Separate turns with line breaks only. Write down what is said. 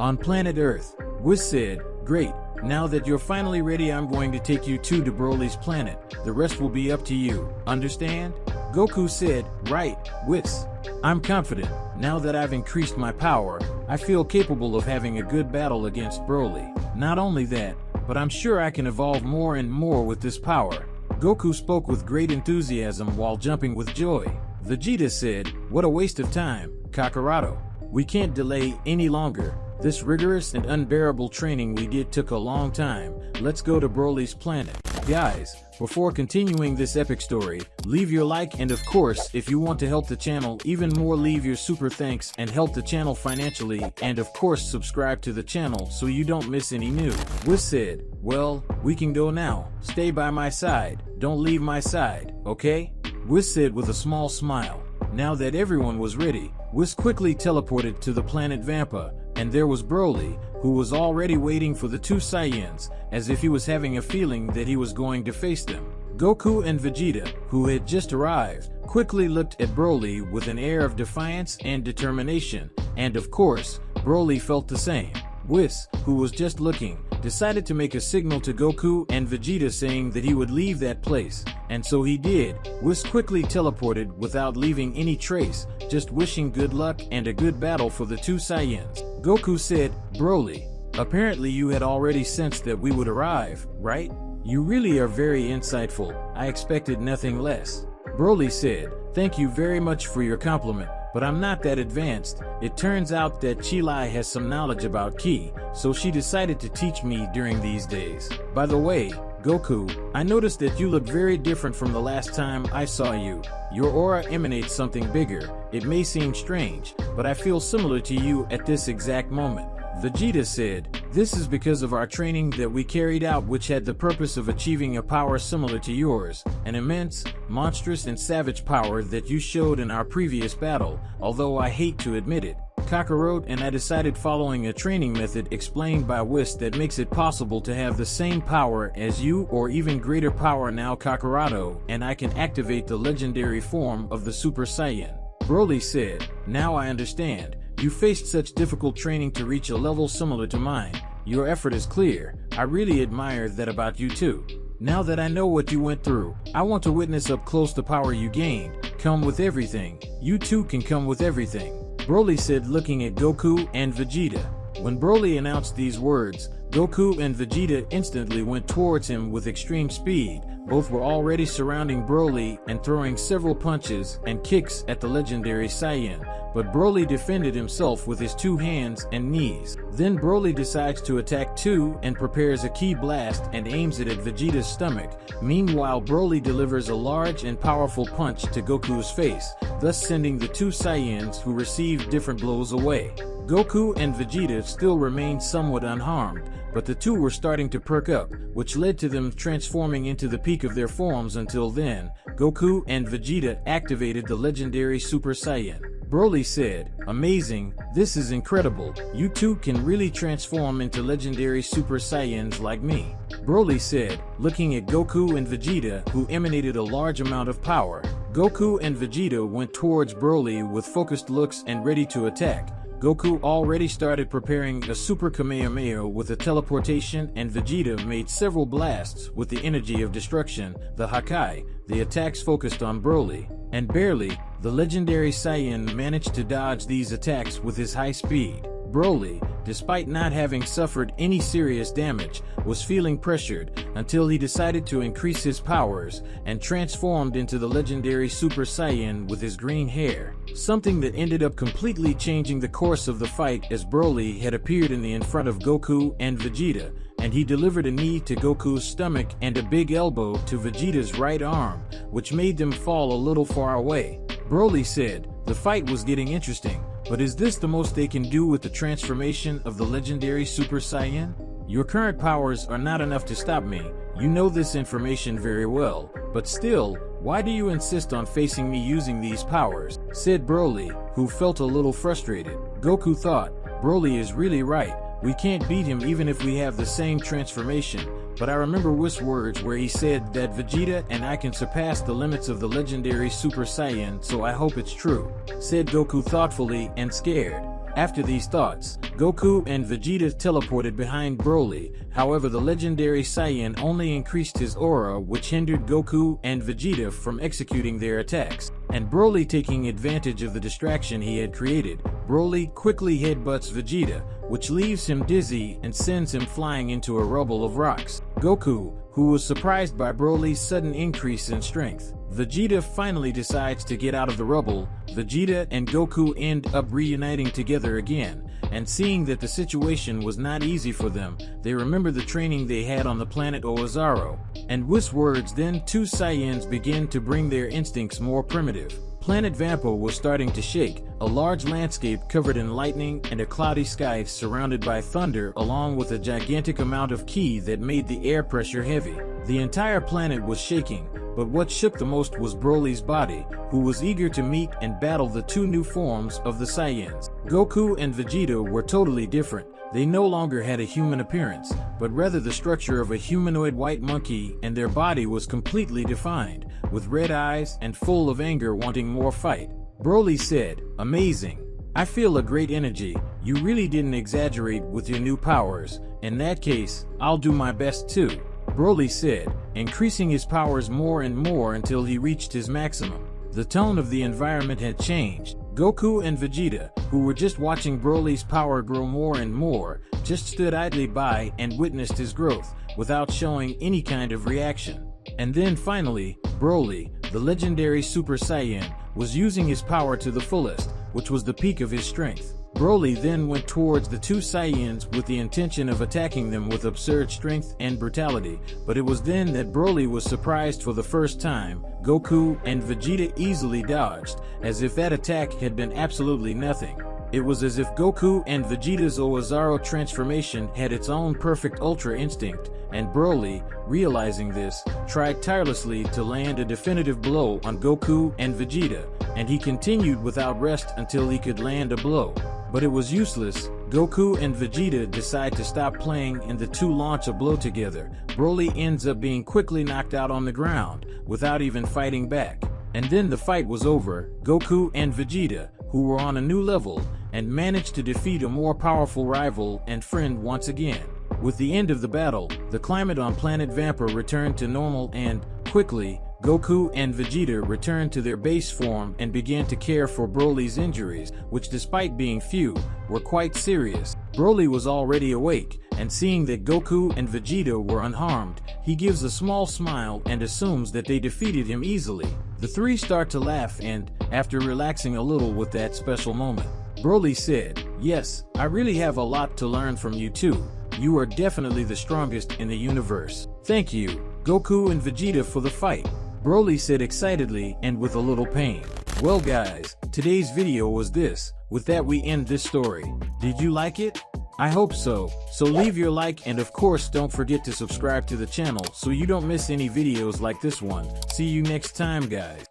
On planet Earth. Whis said, "Great, now that you're finally ready, I'm going to take you to Broly's planet. The rest will be up to you, understand?" Goku said, "Right, Whis. I'm confident. Now that I've increased my power, I feel capable of having a good battle against Broly. Not only that, but I'm sure I can evolve more and more with this power." Goku spoke with great enthusiasm while jumping with joy. Vegeta said, "What a waste of time, Kakaroto. We can't delay any longer. This rigorous and unbearable training we did took a long time. Let's go to Broly's planet." Guys, before continuing this epic story, leave your like, and of course, if you want to help the channel even more, leave your super thanks and help the channel financially, and of course subscribe to the channel so you don't miss any new. Whis said, "Well, we can go now. Stay by my side. Don't leave my side, okay?" Whis said with a small smile. Now that everyone was ready, Whis quickly teleported to the planet Vampa, and there was Broly, who was already waiting for the two Saiyans, as if he was having a feeling that he was going to face them. Goku and Vegeta, who had just arrived, quickly looked at Broly with an air of defiance and determination, and of course, Broly felt the same. Whis, who was just looking, decided to make a signal to Goku and Vegeta saying that he would leave that place, and so he did. Whis quickly teleported without leaving any trace, just wishing good luck and a good battle for the two Saiyans. Goku said, "Broly, apparently you had already sensed that we would arrive, right? You really are very insightful. I expected nothing less." Broly said, "Thank you very much for your compliment, but I'm not that advanced. It turns out that Chilai has some knowledge about Ki, so she decided to teach me during these days. By the way, Goku, I noticed that you look very different from the last time I saw you. Your aura emanates something bigger. It may seem strange, but I feel similar to you at this exact moment." Vegeta said, "This is because of our training that we carried out, which had the purpose of achieving a power similar to yours, an immense, monstrous and savage power that you showed in our previous battle, although I hate to admit it. Kakarot and I decided, following a training method explained by Whis, that makes it possible to have the same power as you or even greater power now, Kakaroto, and I can activate the legendary form of the Super Saiyan." Broly said, "Now I understand. You faced such difficult training to reach a level similar to mine. Your effort is clear. I really admire that about you too. Now that I know what you went through, I want to witness up close the power you gained. Come with everything. You too can come with everything." Broly said, looking at Goku and Vegeta. When Broly announced these words, Goku and Vegeta instantly went towards him with extreme speed. Both were already surrounding Broly and throwing several punches and kicks at the legendary Saiyan, but Broly defended himself with his two hands and knees. Then Broly decides to attack too and prepares a ki blast and aims it at Vegeta's stomach. Meanwhile, Broly delivers a large and powerful punch to Goku's face, thus sending the two Saiyans who received different blows away. Goku and Vegeta still remained somewhat unharmed, but the two were starting to perk up, which led to them transforming into the peak of their forms. Until then, Goku and Vegeta activated the legendary Super Saiyan. Broly said, "Amazing, this is incredible. You two can really transform into legendary Super Saiyans like me." Broly said, looking at Goku and Vegeta, who emanated a large amount of power. Goku and Vegeta went towards Broly with focused looks and ready to attack. Goku already started preparing a Super Kamehameha with a teleportation, and Vegeta made several blasts with the energy of destruction, the Hakai. The attacks focused on Broly, and barely, the legendary Saiyan managed to dodge these attacks with his high speed. Broly, despite not having suffered any serious damage, was feeling pressured until he decided to increase his powers and transformed into the legendary Super Saiyan with his green hair, something that ended up completely changing the course of the fight, as Broly had appeared in front of Goku and Vegeta, and he delivered a knee to Goku's stomach and a big elbow to Vegeta's right arm, which made them fall a little far away. Broly said, "The fight was getting interesting, but is this the most they can do with the transformation of the legendary Super Saiyan? Your current powers are not enough to stop me. You know this information very well, but still, why do you insist on facing me using these powers?" said Broly, who felt a little frustrated. Goku thought, Broly is really right. We can't beat him even if we have the same transformation. But I remember Whis' words where he said that Vegeta and I can surpass the limits of the legendary Super Saiyan, so I hope it's true, said Goku thoughtfully and scared. After these thoughts, Goku and Vegeta teleported behind Broly. However, the legendary Saiyan only increased his aura, which hindered Goku and Vegeta from executing their attacks. And Broly, taking advantage of the distraction he had created, Broly quickly headbutts Vegeta, which leaves him dizzy and sends him flying into a rubble of rocks. Goku, who was surprised by Broly's sudden increase in strength. Vegeta finally decides to get out of the rubble. Vegeta and Goku end up reuniting together again, and seeing that the situation was not easy for them, they remember the training they had on the planet Oozaru. And with words, then two Saiyans begin to bring their instincts more primitive. Planet Vampa was starting to shake, a large landscape covered in lightning and a cloudy sky surrounded by thunder, along with a gigantic amount of ki that made the air pressure heavy. The entire planet was shaking, but what shook the most was Broly's body, who was eager to meet and battle the two new forms of the Saiyans. Goku and Vegeta were totally different. They no longer had a human appearance, but rather the structure of a humanoid white monkey, and their body was completely defined, with red eyes and full of anger, wanting more fight. Broly said, "Amazing. I feel a great energy. You really didn't exaggerate with your new powers. In that case, I'll do my best too," Broly said, increasing his powers more and more until he reached his maximum. The tone of the environment had changed. Goku and Vegeta, who were just watching Broly's power grow more and more, just stood idly by and witnessed his growth, without showing any kind of reaction. And then finally, Broly, the legendary Super Saiyan, was using his power to the fullest, which was the peak of his strength. Broly then went towards the two Saiyans with the intention of attacking them with absurd strength and brutality, but it was then that Broly was surprised for the first time. Goku and Vegeta easily dodged, as if that attack had been absolutely nothing. It was as if Goku and Vegeta's Oozaru transformation had its own perfect Ultra Instinct, and Broly, realizing this, tried tirelessly to land a definitive blow on Goku and Vegeta, and he continued without rest until he could land a blow. But it was useless. Goku and Vegeta decide to stop playing, and the two launch a blow together. Broly ends up being quickly knocked out on the ground, without even fighting back. And then the fight was over. Goku and Vegeta, who were on a new level, and managed to defeat a more powerful rival and friend once again. With the end of the battle, the climate on planet Vampa returned to normal, and, quickly, Goku and Vegeta returned to their base form and began to care for Broly's injuries, which, despite being few, were quite serious. Broly was already awake, and seeing that Goku and Vegeta were unharmed, he gives a small smile and assumes that they defeated him easily. The three start to laugh, and, after relaxing a little with that special moment, Broly said, "Yes, I really have a lot to learn from you too. You are definitely the strongest in the universe. Thank you, Goku and Vegeta, for the fight," Broly said excitedly and with a little pain. Well guys, today's video was this. With that, we end this story. Did you like it? I hope so. So leave your like, and of course don't forget to subscribe to the channel so you don't miss any videos like this one. See you next time guys.